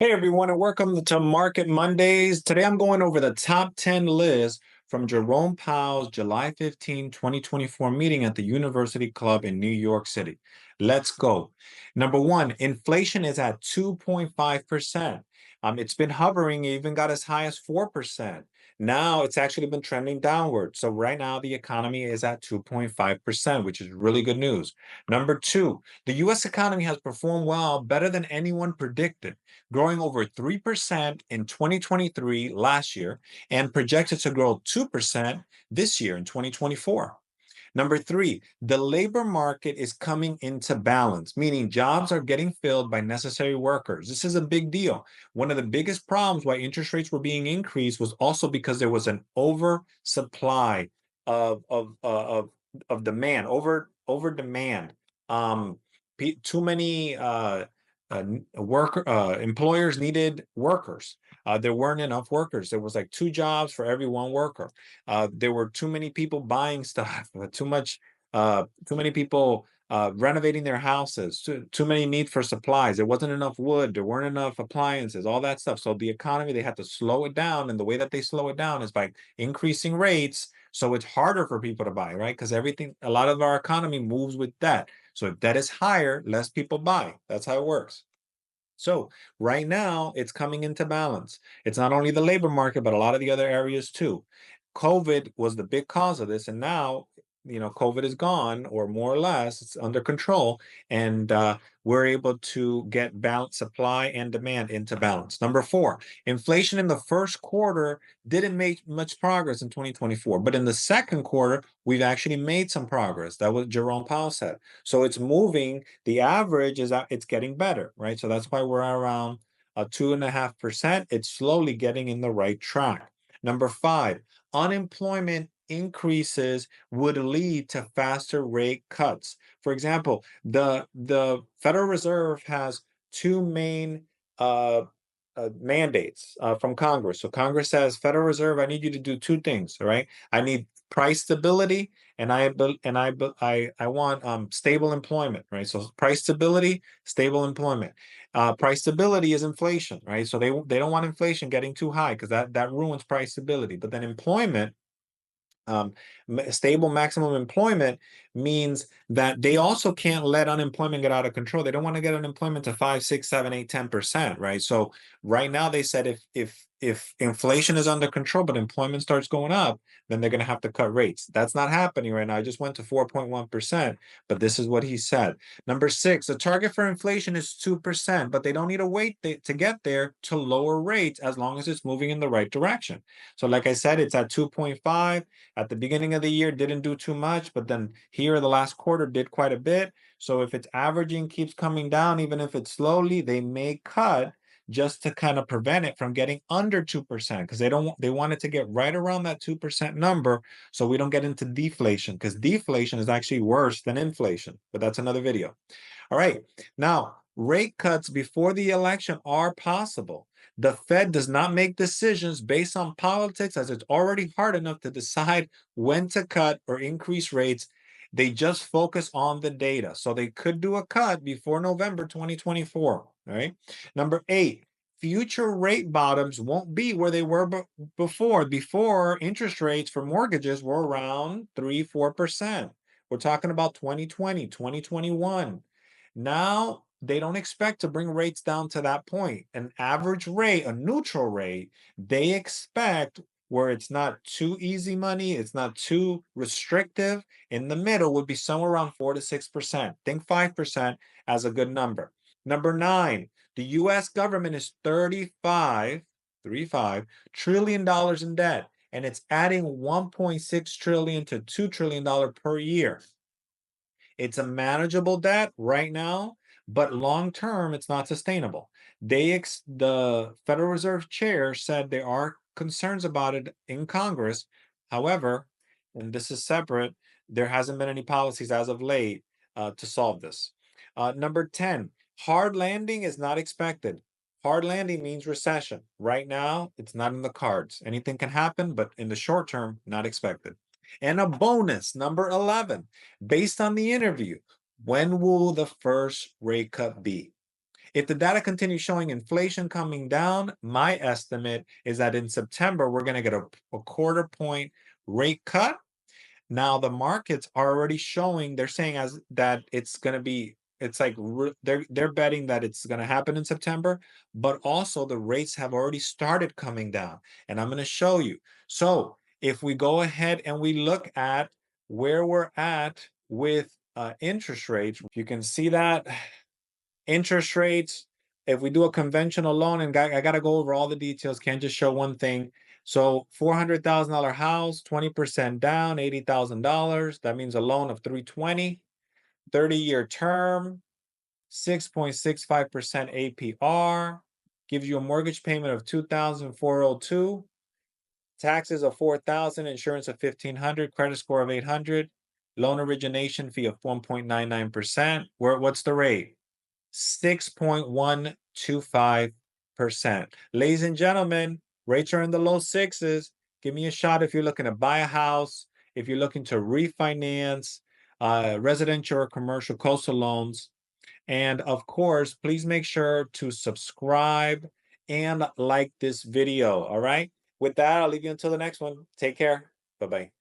Hey everyone, and welcome to Market Mondays. Today I'm going over the top 10 list from Jerome Powell's July 15, 2024 meeting at the University Club in New York City. Let's go. Number one, inflation is at 2.5%. It's been hovering, it even got as high as 4%. Now it's actually been trending downward. So right now the economy is at 2.5%, which is really good news. Number two, the US economy has performed well, better than anyone predicted, growing over 3% in 2023 last year and projected to grow 2% this year in 2024. Number three, the labor market is coming into balance, meaning jobs are getting filled by necessary workers. This is a big deal. One of the biggest problems why interest rates were being increased was also because there was an oversupply of demand, over demand. Um, Too many employers needed workers. There weren't enough workers. There was like two jobs for every one worker. There were too many people buying stuff, too many people renovating their houses, too many need for supplies. There wasn't enough wood. There weren't enough appliances, all that stuff. So the economy, they had to slow it down. And the way that they slow it down is by increasing rates. So it's harder for people to buy, right? Because a lot of our economy moves with debt. So if debt is higher, less people buy. That's how it works. So right now, it's coming into balance. It's not only the labor market, but a lot of the other areas too. COVID was the big cause of this, and now, COVID is gone, or more or less, it's under control, and we're able to get balance, supply and demand into balance. Number four, inflation in the first quarter didn't make much progress in 2024, but in the second quarter, we've actually made some progress. That was Jerome Powell said. So it's moving. The average is it's getting better, right? So that's why we're around 2.5%. It's slowly getting in the right track. Number five, unemployment increases would lead to faster rate cuts. For example, the Federal Reserve has two main mandates from Congress. So Congress says, Federal Reserve, I need you to do two things. All right, I need price stability, and I want stable employment, right? So price stability, stable employment. Price stability is inflation, right? So they don't want inflation getting too high because that ruins price stability. But then employment, um, stable maximum employment means that they also can't let unemployment get out of control. They don't want to get unemployment to 5, 6, 7, 8, 10%, right? So right now they said if inflation is under control but employment starts going up, then they're going to have to cut rates. That's not happening right now. I just went to 4.1%, but this is what he said. Number six, the target for inflation is 2%, but they don't need to wait to get there to lower rates as long as it's moving in the right direction. So like I said, it's at 2.5. At the beginning of the year, didn't do too much, but then here the last quarter did quite a bit. So if it's averaging keeps coming down, even if it's slowly, they may cut just to kind of prevent it from getting under 2%, because they want it to get right around that 2% number so we don't get into deflation, because deflation is actually worse than inflation. But that's another video. All right. Now, rate cuts before the election are possible. The Fed does not make decisions based on politics, as it's already hard enough to decide when to cut or increase rates. They just focus on the data. So they could do a cut before November 2024. All right. Number eight, future rate bottoms won't be where they were before. Before, interest rates for mortgages were around 3, 4%. We're talking about 2020, 2021. Now they don't expect to bring rates down to that point. An average rate, a neutral rate, they expect where it's not too easy money, it's not too restrictive. In the middle would be somewhere around 4 to 6%. Think 5% as a good number. Number nine, the US government is 35 trillion dollars in debt, and it's adding 1.6 trillion to $2 trillion per year. It's a manageable debt right now, but long term, it's not sustainable. The Federal Reserve chair said there are concerns about it in Congress. However, and this is separate, there hasn't been any policies as of late to solve this. Number 10, hard landing is not expected. Hard landing means recession. Right now, it's not in the cards. Anything can happen, but in the short term, not expected. And a bonus, number 11, based on the interview, when will the first rate cut be? If the data continues showing inflation coming down, my estimate is that in September, we're going to get a quarter point rate cut. Now the markets are already showing, they're saying as that it's going to be, it's like they're betting that it's going to happen in September, but also the rates have already started coming down, and I'm going to show you. So if we go ahead and we look at where we're at with interest rates, you can see that interest rates, if we do a conventional loan, and I got to go over all the details, can't just show one thing. So $400,000 house, 20% down, $80,000. That means a loan of 320, 30-year term, 6.65% APR, gives you a mortgage payment of $2,402, taxes of $4,000, insurance of $1,500, credit score of 800, loan origination fee of 1.99%. What's the rate? 6.125%. Ladies and gentlemen, rates are in the low sixes. Give me a shot if you're looking to buy a house, if you're looking to refinance residential or commercial coastal loans. And of course, please make sure to subscribe and like this video. All right. With that, I'll leave you until the next one. Take care. Bye-bye.